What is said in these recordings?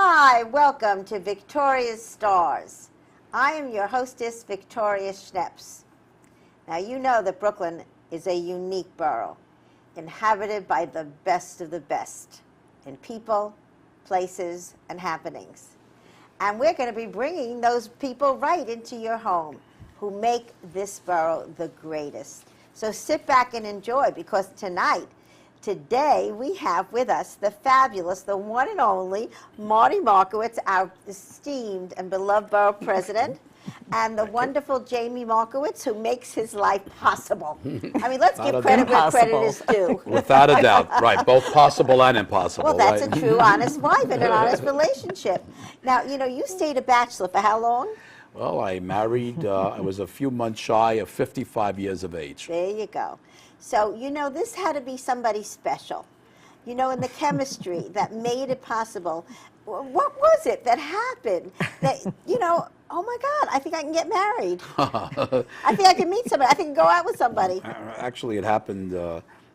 Hi, welcome to Victoria's Stars. I am your hostess, Victoria Schneps. Now, you know that Brooklyn is a unique borough, inhabited by the best of the best in people, places, and happenings. And we're going to be bringing those people right into your home who make this borough the greatest. So sit back and enjoy, because today we have with us the fabulous, the one and only Marty Markowitz, our esteemed and beloved Borough President, and the wonderful Jami Markowitz, who makes his life possible. I mean, let's give credit where credit is due. Without a doubt, right, both possible and impossible. Well, that's right? a true, honest wife and an honest relationship. Now, you know, you stayed a bachelor for how long? Well, I married, I was a few months shy of 55 years of age. There you go. So, you know, this had to be somebody special. You know, in the chemistry that made it possible. What was it that happened that, you know, oh my God, I think I can get married. I think I can meet somebody. I think I can go out with somebody. Actually, it happened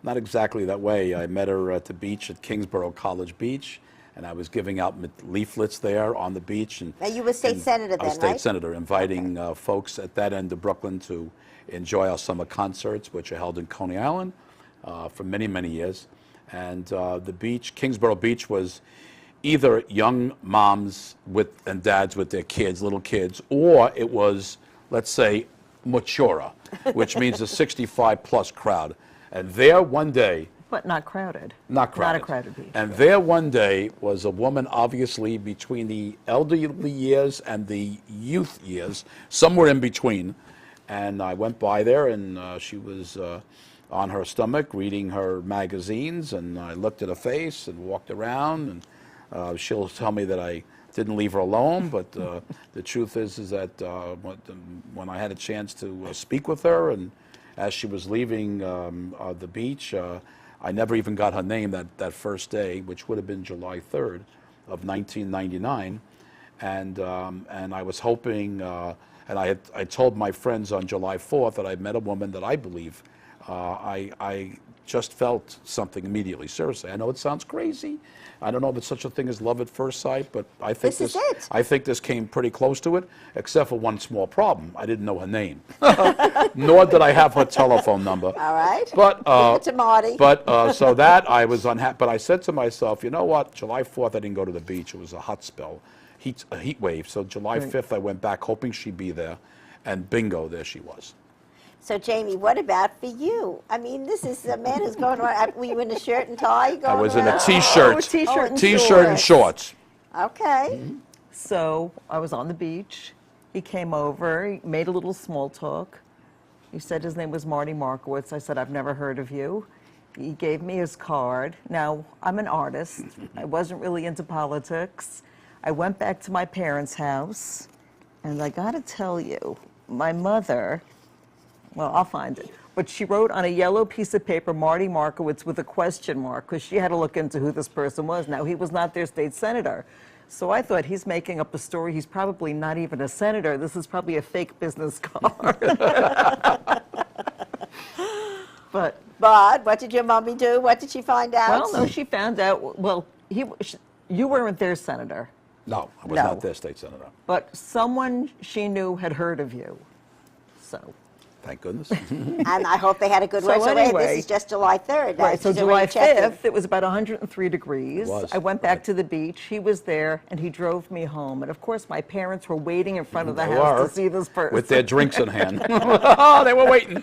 not exactly that way. I met her at the beach at Kingsborough College Beach, and I was giving out leaflets there on the beach. And now, you were state senator then, right? I was state senator, inviting folks at that end of Brooklyn to enjoy our summer concerts, which are held in Coney Island for many, many years. And the beach, Kingsborough Beach, was either young moms and dads with their kids, little kids, or it was, let's say, matura, which means a 65-plus crowd. And there one day... But not crowded. Not crowded. Not a crowded beach. And there one day was a woman, obviously, between the elderly years and the youth years, somewhere in between. And I went by there, and she was on her stomach reading her magazines, and I looked at her face and walked around, and she'll tell me that I didn't leave her alone, but the truth is that when I had a chance to speak with her, and as she was leaving the beach, I never even got her name that first day, which would have been July 3rd of 1999, and I was hoping, and I told my friends on July 4th that I met a woman that I believe I just felt something immediately. Seriously, I know it sounds crazy. I don't know if it's such a thing as love at first sight, but I think I think this came pretty close to it, except for one small problem. I didn't know her name, nor did I have her telephone number. All right. But give it to Marty. But so that I was unhappy. But I said to myself, you know what? July 4th, I didn't go to the beach. It was a hot spell, a heat wave. So July 5th, I went back hoping she'd be there, and bingo, there she was. So, Jami, what about for you? I mean, this is a man who's going around. Were you in a shirt and tie? I was in a T-shirt. T-shirt and shorts. Okay. Mm-hmm. So I was on the beach. He came over, he made a little small talk. He said his name was Marty Markowitz. I said, I've never heard of you. He gave me his card. Now, I'm an artist. I wasn't really into politics. I went back to my parents' house, and I got to tell you, my mother... Well, I'll find it. But she wrote on a yellow piece of paper, Marty Markowitz, with a question mark, because she had to look into who this person was. Now, he was not their state senator. So I thought, he's making up a story. He's probably not even a senator. This is probably a fake business card. But what did your mommy do? What did she find out? Well, no, she found out, well, you weren't their senator. No, I was not their state senator. But someone she knew had heard of you. So... Thank goodness. And I hope they had a good word. So anyway, this is just July 3rd. Right, so July 5th, it was about 103 degrees. I went back to the beach. He was there, and he drove me home. And, of course, my parents were waiting in front of the house to see this person. With their drinks in hand. Oh, they were waiting.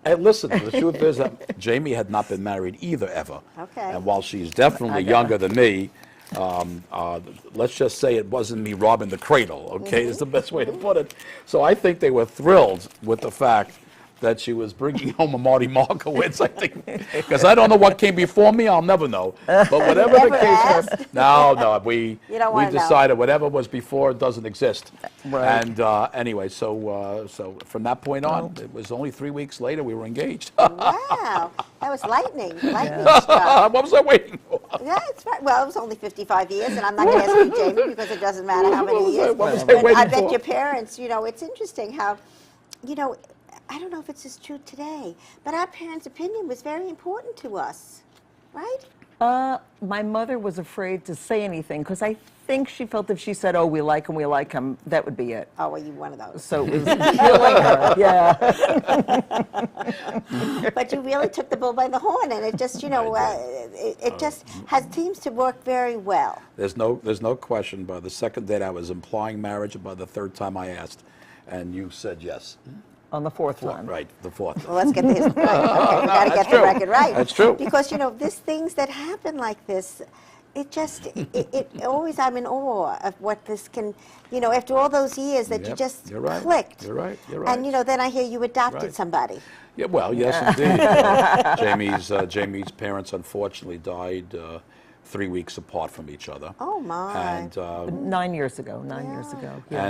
And listen, the truth is that Jami had not been married either, ever. Okay. And while she's definitely younger than me, let's just say it wasn't me robbing the cradle, okay, is the best way to put it. So I think they were thrilled with the fact that she was bringing home a Marty Markowitz, I think, because I don't know what came before me, I'll never know. But whatever the case was, we decided whatever was before doesn't exist. Right. And anyway, so from that point on, it was only 3 weeks later we were engaged. Wow, that was lightning struck. What was I waiting for? Yeah, it's right. Well, it was only 55 years, and I'm not going to ask you, Jami, because it doesn't matter how many years. What was I But waiting I bet for? your parents, you know, it's interesting how, you know, I don't know if it's as true today, but our parents' opinion was very important to us, right? My mother was afraid to say anything because I think she felt if she said, "Oh, we like him," that would be it. Oh, well, you one of those. So it was killing her. Yeah. But you really took the bull by the horn, and it just, it just seems to work very well. There's no question. By the second date, I was implying marriage, and by the third time I asked, and you said yes. On the fourth one. Right, the fourth. Well, let's get this right. Okay, we got to get the true. record right. That's true. Because, there's things that happen like this. It just, it always, I'm in awe of what this can, after all those years that you just You're right. clicked. You're right. And, then I hear you adopted Right. somebody. Yeah, well, yes, indeed. Jamie's parents unfortunately died 3 weeks apart from each other. Oh, my. And 9 years ago. 9 years ago. Yeah.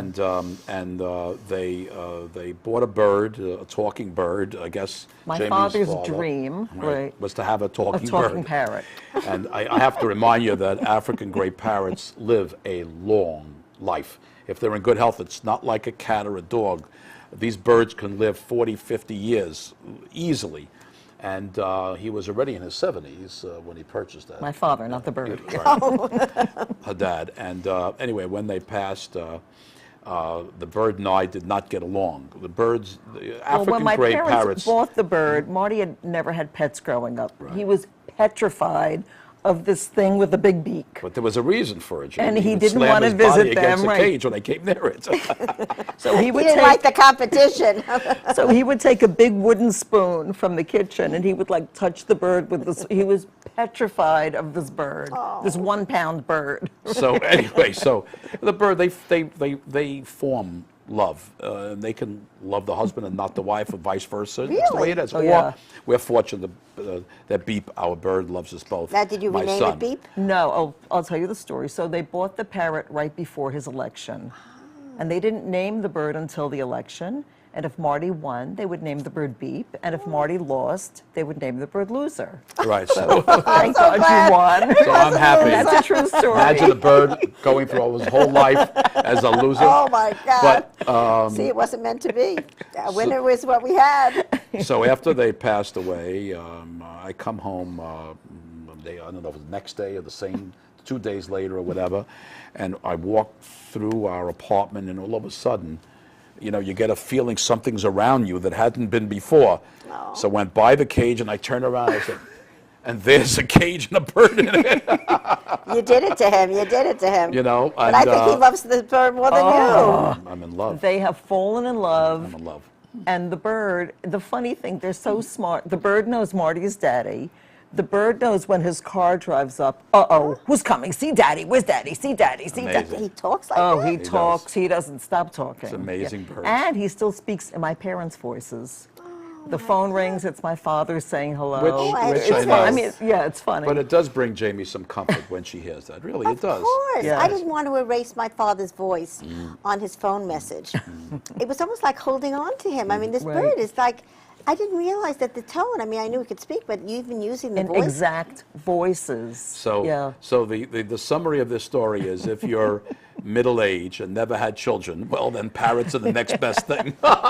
and they bought a bird, a talking bird. I guess My Jamie's father's father, dream, right, was to have a talking bird. parrot. And I have to remind you that African gray parrots live a long life. If they're in good health, it's not like a cat or a dog. These birds can live 40, 50 years easily. And he was already in his 70s when he purchased that. My father, not the bird. Her dad. And anyway, when they passed, the bird and I did not get along. The birds, the African when my gray parents parrots. bought the bird, Marty had never had pets growing up. He was petrified of this thing with a big beak. But there was a reason for it. Jamie. And he would didn't slam wanna his body visit against them, the right. cage when I came near it. So he You would didn't like the competition. So he would take a big wooden spoon from the kitchen and he would like touch the bird with this. He was petrified of this bird, this 1 pound bird. So anyway, so the bird, they form love. They can love the husband and not the wife, or vice versa. That's the way Really? it is. Oh, yeah. We're fortunate that Beep, our bird, loves us both. Now, did you My rename son. it Beep? No, I'll tell you the story. So they bought the parrot right before his election. And they didn't name the bird until the election. And if Marty won, they would name the bird Beep. And if Marty lost, they would name the bird Loser. Right. So, Thank so God glad. you won. so I'm happy. That's a true story. Imagine the bird going through his whole life as a loser. Oh, my God. But See, it wasn't meant to be. A winner was what we had. so after they passed away, I come home. I don't know if it was the next day or the same 2 days later or whatever, and I walk through our apartment, and all of a sudden, you get a feeling something's around you that hadn't been before. Oh. So I went by the cage, and I turned around, and I said, and there's a cage and a bird in it. You did it to him. You did it to him. But and, I think he loves the bird more than you. I'm in love. They have fallen in love. I'm in love. And the bird, the funny thing, they're so smart. The bird knows Marty's daddy. The bird knows when his car drives up, uh-oh, who's coming? See daddy, where's daddy? See daddy, see daddy. Amazing. He talks like Oh, that? he talks, he doesn't stop talking. It's amazing bird. And he still speaks in my parents' voices. The phone rings, it's my father saying hello. Which It's I fun. know. I mean, yeah, it's funny. But it does bring Jamie some comfort when she hears that. Really, it does. Of course. Yeah. I didn't want to erase my father's voice on his phone message. It was almost like holding on to him. I mean, this Right. bird is like, I didn't realize that the tone, I mean, I knew he could speak, but you've been using the in voice. exact voices. So, yeah. so the summary of this story is if you're middle-aged and never had children, well, then parrots are the next best thing. Well,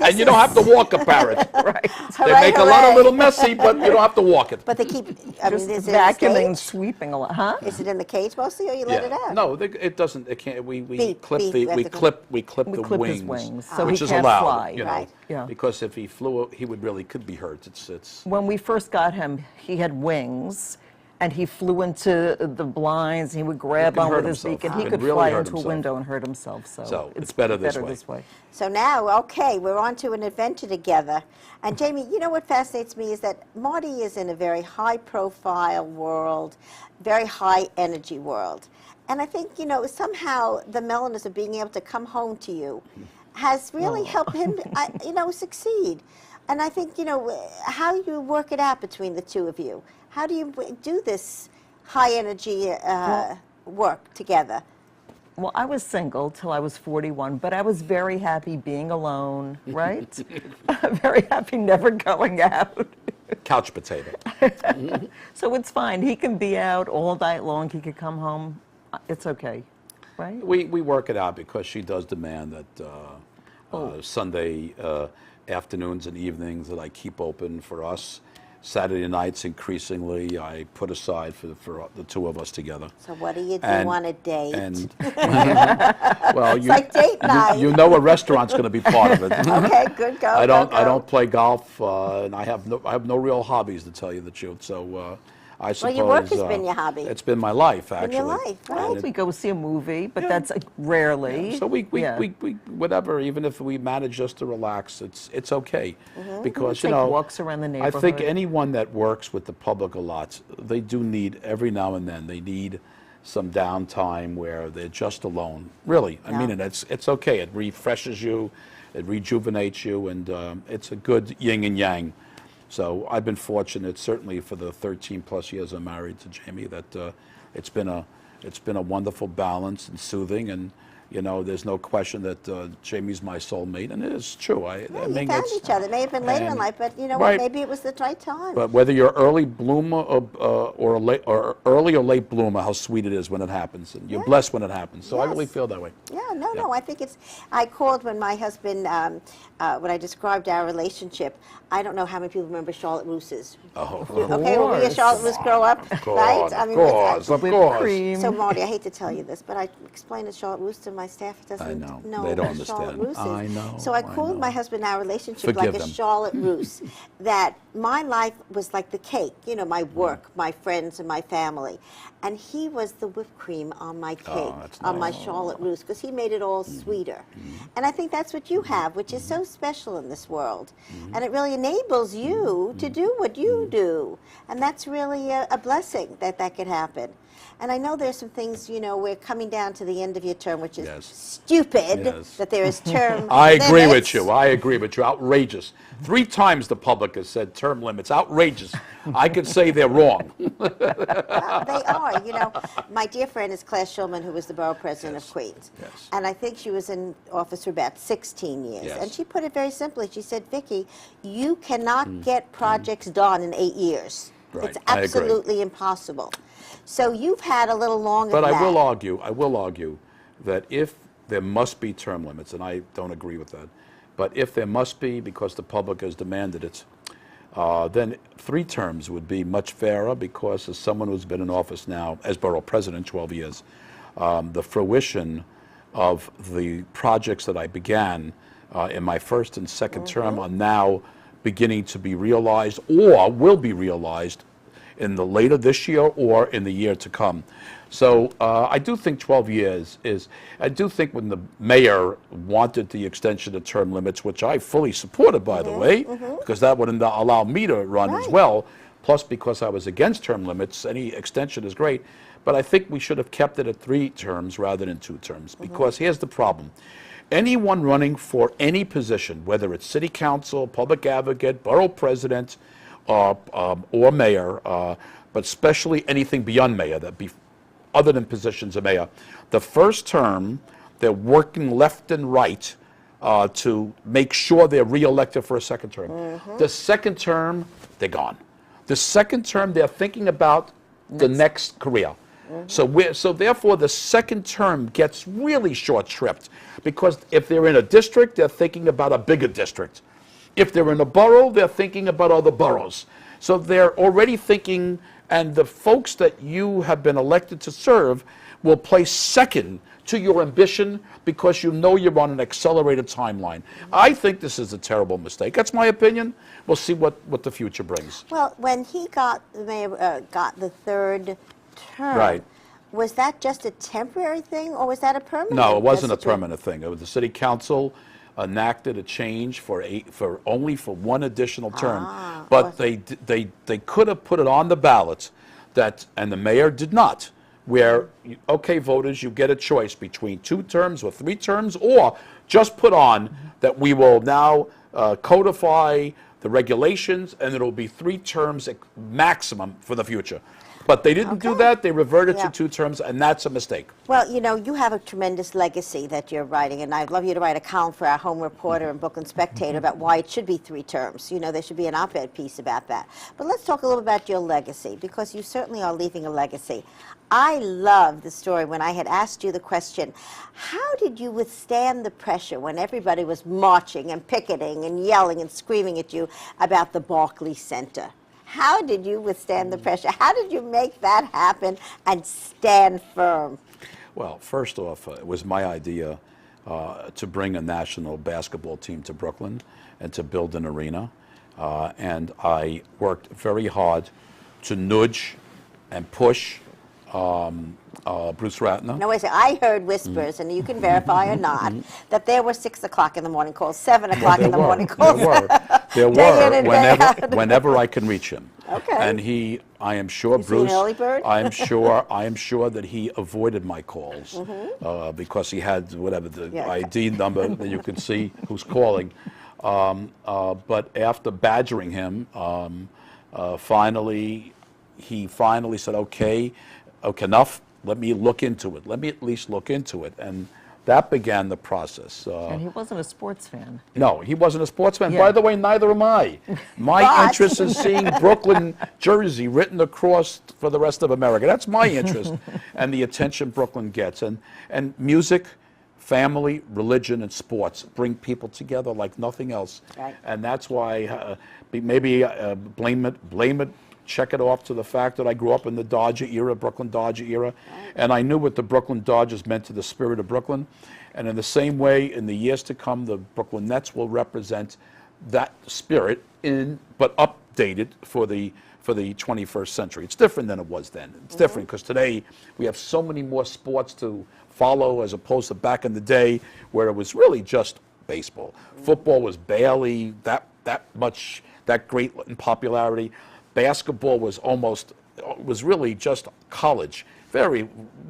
And you don't have to walk a parrot. Right. They Hooray, make a lot hooray. of little messy, but you don't have to walk it. But they keep, I mean, Just is it in the vacuuming, cage? sweeping a lot, huh? Is it in the cage mostly, or you let it out? No, it doesn't. It can't. We Beep, clip beep, the you have we to clip the We clip his wings, wings, so which he is can't allowed. fly. Right. Yeah. Because if he flew, he could be hurt. It's When we first got him, he had wings, and he flew into the blinds. He would grab can on hurt with his himself. beak, and He he can could really fly hurt into a himself. window and hurt himself. So it's better this way. So now, okay, we're on to an adventure together. And Jamie, you know what fascinates me is that Marty is in a very high-profile world, very high-energy world. And I think, somehow the mellowness of being able to come home to you has really helped him, succeed. And I think, how you work it out between the two of you. How do you do this high-energy work together? Well, I was single till I was 41, but I was very happy being alone, right? Very happy never going out. Couch potato. So it's fine. He can be out all night long. He could come home. It's okay, right? We work it out because she does demand that Sunday afternoons and evenings that I keep open for us. Saturday nights, increasingly, I put aside for the two of us together. So what do you do And- on a date? And well, It's like date night. you know a restaurant's going to be part of it. Okay, good, go, I go. don't play golf, and I have no real hobbies, to tell you the truth. So I suppose your work has been your hobby. It's been my life, actually. your life, right? And Well, we go see a movie, but that's rarely. So we Yeah. whatever, even if we manage just to relax, it's okay, because Take walks around the I think neighborhood. anyone that works with the public a lot, they do need every now and then they need some downtime where they're just alone. Really, I mean it. It's okay. It refreshes you, it rejuvenates you, and it's a good yin and yang. So I've been fortunate, certainly for the 13 plus years I'm married to Jami, that it's been a wonderful balance and soothing, and you know, there's no question that Jami's my soulmate, and it is true. Yeah, you found each other. It may have been later in and- life, but you know right. what? Maybe it was the right time. But whether you're early bloomer or a late or early or late bloomer, how sweet it is when it happens, and you're blessed when it happens. So I really Yes. feel that way. Yeah, no. I think it's. I called when my husband, when I described our relationship. I don't know how many people remember Charlotte Russe's. Oh, Okay, were we a course. Charlotte Russe grow up? of course, Right? of with course, that- of Whipped course. cream. So Marty, I hate to tell you this, but I explained to Charlotte Russe to my staff. It doesn't I know. know They don't what Charlotte understand. Russe is. I know, So I I called know. my husband our relationship Forgive like a them. Charlotte Russe. That my life was like the cake, you know, my work, my friends, and my family, and he was the whipped cream on my cake, that's on my nice. Charlotte Russe, because he made it all sweeter. And I think that's what you have, which is so special in this world, and it really enables you to do what you do, and that's really a blessing that could happen. And I know there's some things, you know, we're coming down to the end of your term, which is Yes. stupid Yes. that there is term I agree with limits. you. I agree with you. Outrageous. 3 times the public has said term limits. Outrageous. I could say they're wrong. Well, they are. You know, my dear friend is Claire Schulman, who was the Borough President of Queens. Yes. And I think she was in office for about 16 years. Yes. And she put it very simply. She said, Vicki, you cannot get projects done in 8 years. Right. It's I agree. absolutely impossible. So you've had a little longer But than I that. will argue that if there must be term limits, and I don't agree with that, but if there must be because the public has demanded it, then 3 terms would be much fairer, because as someone who's been in office now as Borough President 12 years, the fruition of the projects that I began in my first and second term are now beginning to be realized or will be realized in the later this year or in the year to come. So I do think 12 years is, I do think when the mayor wanted the extension of term limits, which I fully supported, by the way, because that would allow me to run as Right. well, plus because I was against term limits, any extension is great, but I think we should have kept it at 3 terms rather than 2 terms, because here's the problem. Anyone running for any position, whether it's city council, public advocate, borough president, or mayor, but especially anything beyond mayor, that be other than positions of mayor, the first term, they're working left and right to make sure they're reelected for a second term. The second term, they're gone. The second term, they're thinking about the next career. So therefore, the second term gets really short-shrift, because if they're in a district, they're thinking about a bigger district. If they're in a borough, they're thinking about other boroughs. So they're already thinking, and the folks that you have been elected to serve will place second to your ambition, because you know you're on an accelerated timeline. I think this is a terrible mistake. That's my opinion. We'll see what the future brings. Well, when he got the mayor, got the 3rd term, Right. was that just a temporary thing, or was that a permanent? No, it wasn't a situation? permanent thing. It was the city council enacted a change for only for 1 additional term, but they could have put it on the ballot and the mayor did not. Where, okay, voters, you get a choice between 2 terms or 3 terms, or just put on that we will now codify the regulations, and it'll be 3 terms maximum for the future. But they didn't do Okay. that. They reverted Yeah. to 2 terms, and that's a mistake. Well, you know, you have a tremendous legacy that you're writing, and I'd love you to write a column for our Home Reporter and Brooklyn Spectator about why it should be 3 terms. You know, there should be an op-ed piece about that. But let's talk a little about your legacy, because you certainly are leaving a legacy. I love the story when I had asked you the question, how did you withstand the pressure when everybody was marching and picketing and yelling and screaming at you about the Barclays Center? How did you withstand the pressure? How did you make that happen and stand firm? Well, first off, it was my idea to bring a national basketball team to Brooklyn and to build an arena. And I worked very hard to nudge and push Bruce Ratner. Now, wait a second. I heard whispers, and you can verify or not, that there were 6 o'clock in the morning calls, 7 o'clock in the morning calls. There Day in and day whenever, out. whenever I can reach him. Okay. And I am sure, Is he an Bruce, early bird? I am sure that he avoided my calls because he had whatever the Yeah. ID number that you could see who's calling. But after badgering him, he finally said, okay, enough. Let me look into it. Let me at least look into it. And that began the process. And he wasn't a sports fan. No, he wasn't a sportsman. Yeah. By the way, neither am I. My But- interest is seeing Brooklyn, Jersey written across for the rest of America. That's my interest and the attention Brooklyn gets. And music, family, religion, and sports bring people together like nothing else. Right. And that's why blame it, check it off to the fact that I grew up in the Dodger era, Brooklyn Dodger era, and I knew what the Brooklyn Dodgers meant to the spirit of Brooklyn. And in the same way, in the years to come, the Brooklyn Nets will represent that spirit but updated for the 21st century. It's different than it was then. It's different because today we have so many more sports to follow as opposed to back in the day where it was really just baseball. Football was barely that great in popularity. Basketball was really just college,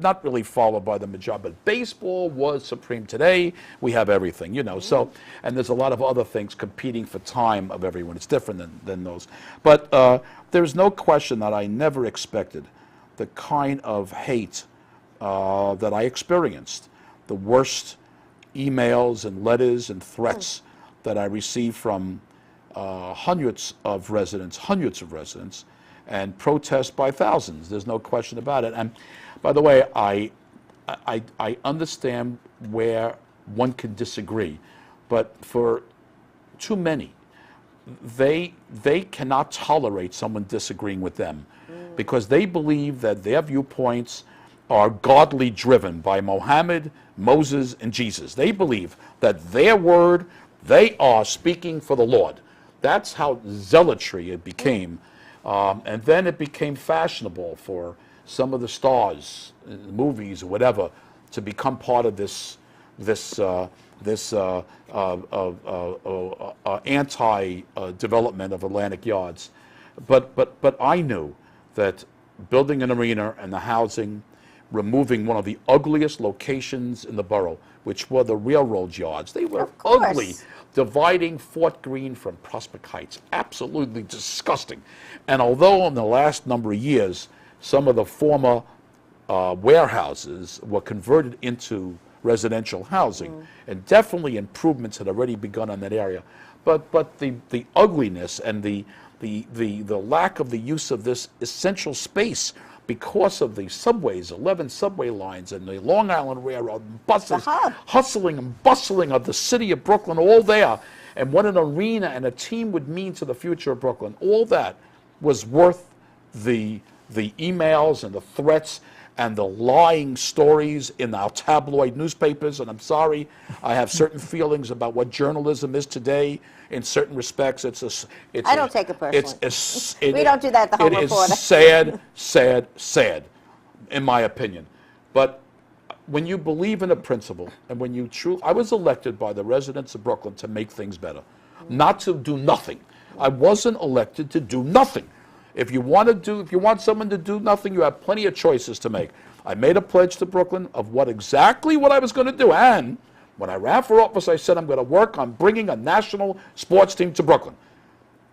not really followed by the majority, but baseball was supreme. Today, we have everything, so, and there's a lot of other things competing for time of everyone. It's different than those. But there's no question that I never expected the kind of hate that I experienced, the worst emails and letters and threats that I received from hundreds of residents, and protests by thousands. There's no question about it. And by the way, I understand where one can disagree, but for too many, they cannot tolerate someone disagreeing with them because they believe that their viewpoints are godly driven by Mohammed, Moses, and Jesus. They believe that their word, they are speaking for the Lord. That's how zealotry it became. And then it became fashionable for some of the stars in the movies or whatever to become part of this anti-development of Atlantic Yards. But I knew that building an arena and the housing, removing one of the ugliest locations in the borough, which were the railroad yards. They were ugly. Dividing Fort Greene from Prospect Heights. Absolutely disgusting. And although in the last number of years, some of the former warehouses were converted into residential housing, and definitely improvements had already begun in that area, but the ugliness and the lack of the use of this essential space because of the subways, 11 subway lines, and the Long Island Railroad, buses, hustling and bustling of the city of Brooklyn, all there, and what an arena and a team would mean to the future of Brooklyn, all that was worth the emails and the threats and the lying stories in our tabloid newspapers. And I'm sorry, I have certain feelings about what journalism is today. In certain respects, I don't take it personally. We don't do that at the Home Reporter. It is sad, in my opinion. But when you believe in a principle, and when you I was elected by the residents of Brooklyn to make things better, not to do nothing. I wasn't elected to do nothing. If you want someone to do nothing, you have plenty of choices to make. I made a pledge to Brooklyn of exactly what I was going to do, and when I ran for office, I said I'm going to work on bringing a national sports team to Brooklyn.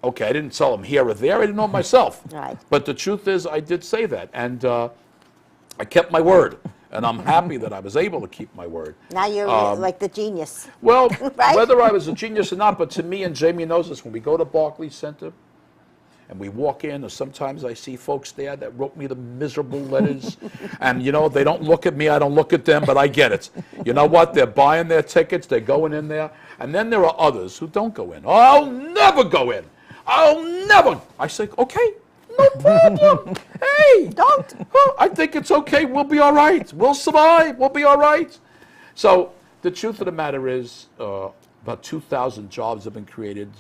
Okay, I didn't tell them here or there. I didn't know it myself. Right. But the truth is, I did say that, and I kept my word, and I'm happy that I was able to keep my word. Now you're like the genius. Well, Right? whether I was a genius or not, but to me, and Jami knows this, when we go to Barclays Center, and we walk in, and sometimes I see folks there that wrote me the miserable letters. And, they don't look at me, I don't look at them, but I get it. You know what? They're buying their tickets, they're going in there. And then there are others who don't go in. Oh, I'll never go in. I'll never. I say, okay, no problem. Hey, don't. I think it's okay. We'll be all right. We'll survive. We'll be all right. So the truth of the matter is about 2,000 jobs have been created,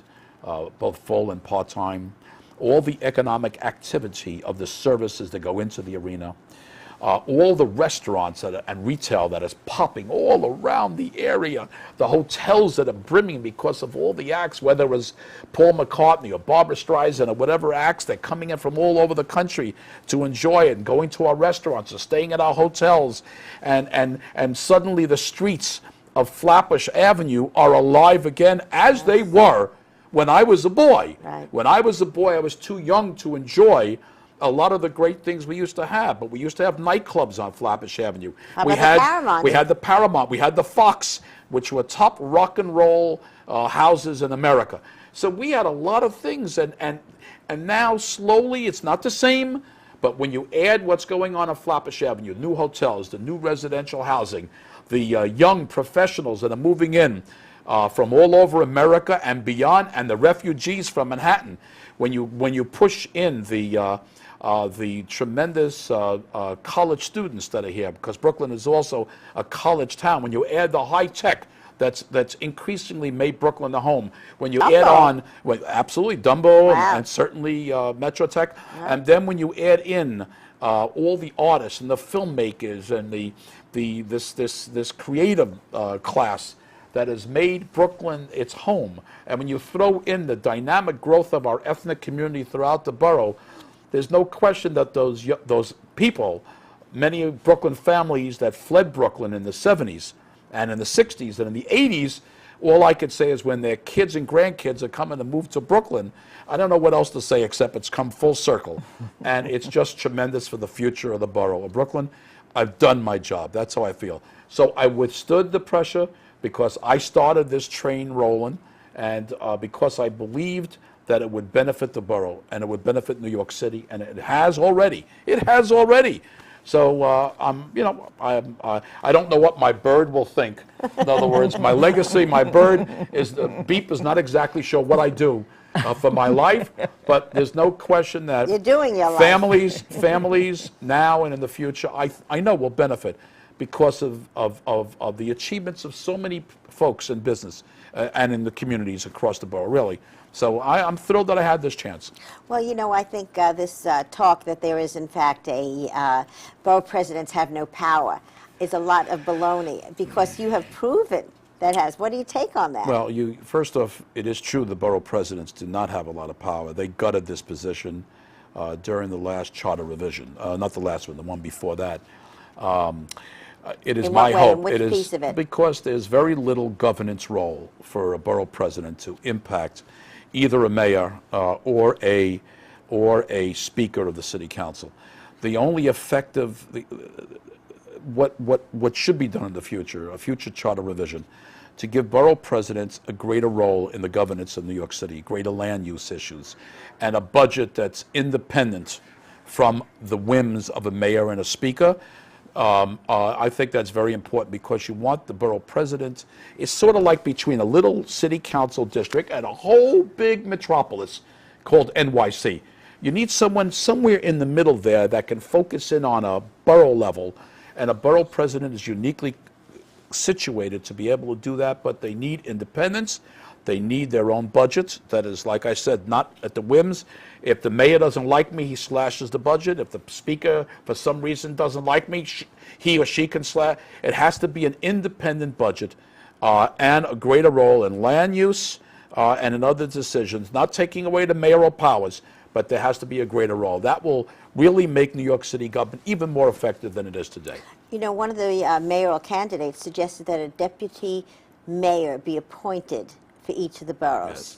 both full and part-time. All the economic activity of the services that go into the arena, all the restaurants and retail that is popping all around the area, the hotels that are brimming because of all the acts, whether it was Paul McCartney or Barbra Streisand or whatever acts, they're coming in from all over the country to enjoy it and going to our restaurants or staying at our hotels. And suddenly the streets of Flatbush Avenue are alive again as they were when I was a boy. Right. When I was a boy, I was too young to enjoy a lot of the great things we used to have, but we used to have nightclubs on Flatbush Avenue. How about the Paramount? We had the Paramount, we had the Fox, which were top rock and roll houses in America. So we had a lot of things, and now slowly it's not the same, but when you add what's going on Flatbush Avenue, new hotels, the new residential housing, the young professionals that are moving in from all over America and beyond, and the refugees from Manhattan, when you push in the tremendous college students that are here, because Brooklyn is also a college town. When you add the high tech that's increasingly made Brooklyn a home. When you add on, well, absolutely, Dumbo and certainly Metro Tech, and then when you add in all the artists and the filmmakers and this creative class that has made Brooklyn its home, and when you throw in the dynamic growth of our ethnic community throughout the borough, there's no question that those people, many Brooklyn families that fled Brooklyn in the 70s and in the 60s and in the 80s, all I could say is when their kids and grandkids are coming to move to Brooklyn, I don't know what else to say except it's come full circle. And it's just tremendous for the future of the borough of Brooklyn. I've done my job. That's how I feel. So I withstood the pressure because I started this train rolling, and because I believed that it would benefit the borough and it would benefit New York City, and it has already. It has already. So I don't know what my bird will think. In other words, my legacy, my bird is Beep is not exactly sure what I do for my life, but there's no question that you're doing your families now and in the future, I know will benefit because of the achievements of so many folks in business and in the communities across the borough, really. So I'm thrilled that I had this chance. Well, you know, I think this talk that there is, in fact, a borough presidents have no power is a lot of baloney, because you have proven that has. What do you take on that? Well, first off, it is true the borough presidents do not have a lot of power. They gutted this position during the last charter revision, not the last one, the one before that. It is my hope. Which piece of it? Because there's very little governance role for a borough president to impact either a mayor or a speaker of the city council. The only effective, what should be done in the future, a future charter revision, to give borough presidents a greater role in the governance of New York City, greater land use issues, and a budget that's independent from the whims of a mayor and a speaker. I think that's very important, because you want the borough president. It's sort of like between a little city council district and a whole big metropolis called NYC. You need someone somewhere in the middle there that can focus in on a borough level, and a borough president is uniquely situated to be able to do that, but they need independence. They need their own budget that is, like I said, not at the whims. If the mayor doesn't like me, he slashes the budget. If the speaker, for some reason, doesn't like me, he or she can slash. It has to be an independent budget and a greater role in land use and in other decisions, not taking away the mayoral powers, but there has to be a greater role. That will really make New York City government even more effective than it is today. You know, one of the mayoral candidates suggested that a deputy mayor be appointed for each of the boroughs. Yes.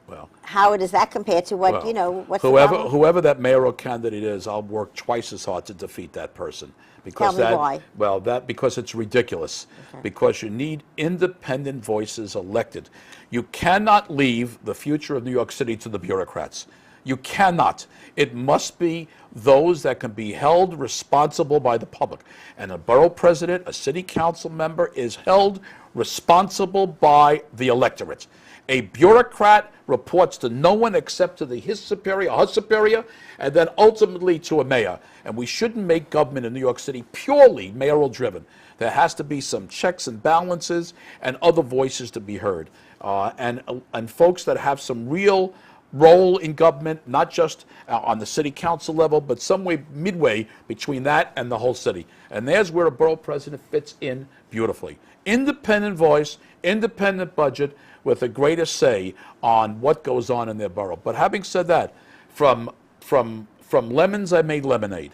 Well, how does that compare to what, what's whoever that mayoral candidate is, I'll work twice as hard to defeat that person. Because Tell me why. Well, because it's ridiculous. Okay. Because you need independent voices elected. You cannot leave the future of New York City to the bureaucrats. You cannot. It must be those that can be held responsible by the public. And a borough president, a city council member, is held responsible by the electorate. A bureaucrat reports to no one except to his superior, her superior, and then ultimately to a mayor. And we shouldn't make government in New York City purely mayoral driven. There has to be some checks and balances and other voices to be heard. And folks that have some real role in government, not just on the city council level, but somewhere midway between that and the whole city. And there's where a borough president fits in beautifully. Independent voice, independent budget, with the greatest say on what goes on in their borough. But having said that, from lemons I made lemonade.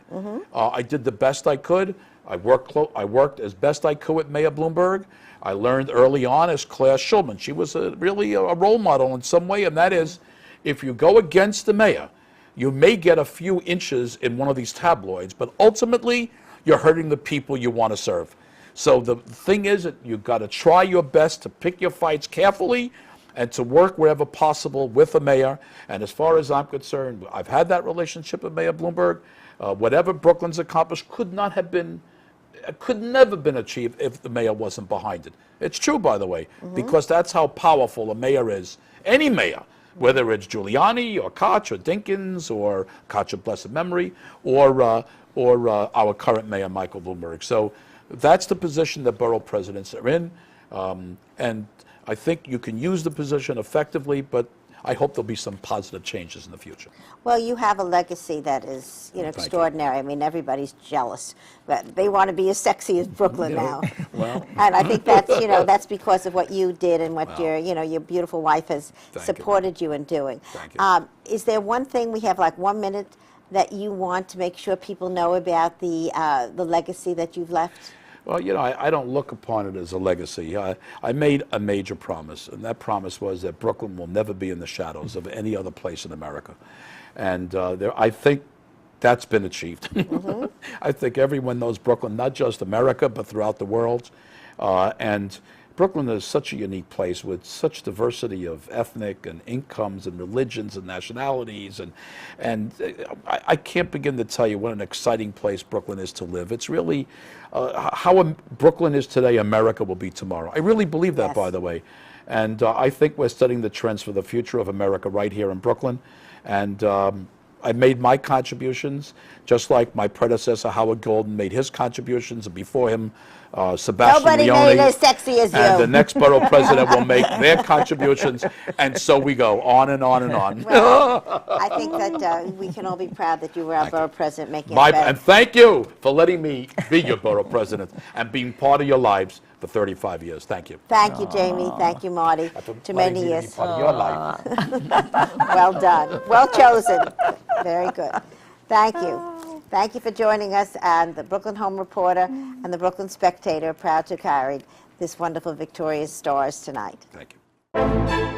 I did the best I could. I worked as best I could with Mayor Bloomberg. I learned early on as Claire Schulman. She was really a role model in some way, and that is, if you go against the mayor, you may get a few inches in one of these tabloids, but ultimately, you're hurting the people you want to serve. So the thing is that you've got to try your best to pick your fights carefully and to work wherever possible with the mayor. And as far as I'm concerned, I've had that relationship with Mayor Bloomberg. Whatever Brooklyn's accomplished could never been achieved if the mayor wasn't behind it. It's true, by the way, because that's how powerful a mayor is. Any mayor, whether it's Giuliani or Koch or Dinkins or Koch of blessed memory or our current mayor, Michael Bloomberg. So that's the position that borough presidents are in. And I think you can use the position effectively, but I hope there'll be some positive changes in the future. Well, you have a legacy that is, extraordinary. I mean, everybody's jealous, but they want to be as sexy as Brooklyn now. Well, And I think that's, that's because of what you did and what your beautiful wife has supported you in doing. Thank you. Is there one thing, we have like 1 minute, that you want to make sure people know about the legacy that you've left? Well, I don't look upon it as a legacy. I made a major promise, and that promise was that Brooklyn will never be in the shadows of any other place in America. And I think that's been achieved. I think everyone knows Brooklyn, not just America, but throughout the world. And Brooklyn is such a unique place with such diversity of ethnic and incomes and religions and nationalities. And I can't begin to tell you what an exciting place Brooklyn is to live. It's really how Brooklyn is today, America will be tomorrow. I really believe that, by the way. And I think we're setting the trends for the future of America right here in Brooklyn. And I made my contributions, just like my predecessor, Howard Golden, made his contributions, and before him, Sebastian Nobody Leone. made as sexy as you. And the next borough president will make their contributions, and so we go on and on and on. Well, I think that we can all be proud that you were our borough president, making it better. And thank you for letting me be your borough president and being part of your lives for 35 years. Thank you. Thank you, Jami. Thank you, Marty. To many Letting me be years. part of your life. Well done. Well chosen. Very good. Thank you. Thank you for joining us, and the Brooklyn Home Reporter and the Brooklyn Spectator are proud to carry this wonderful Victoria's stars tonight. Thank you.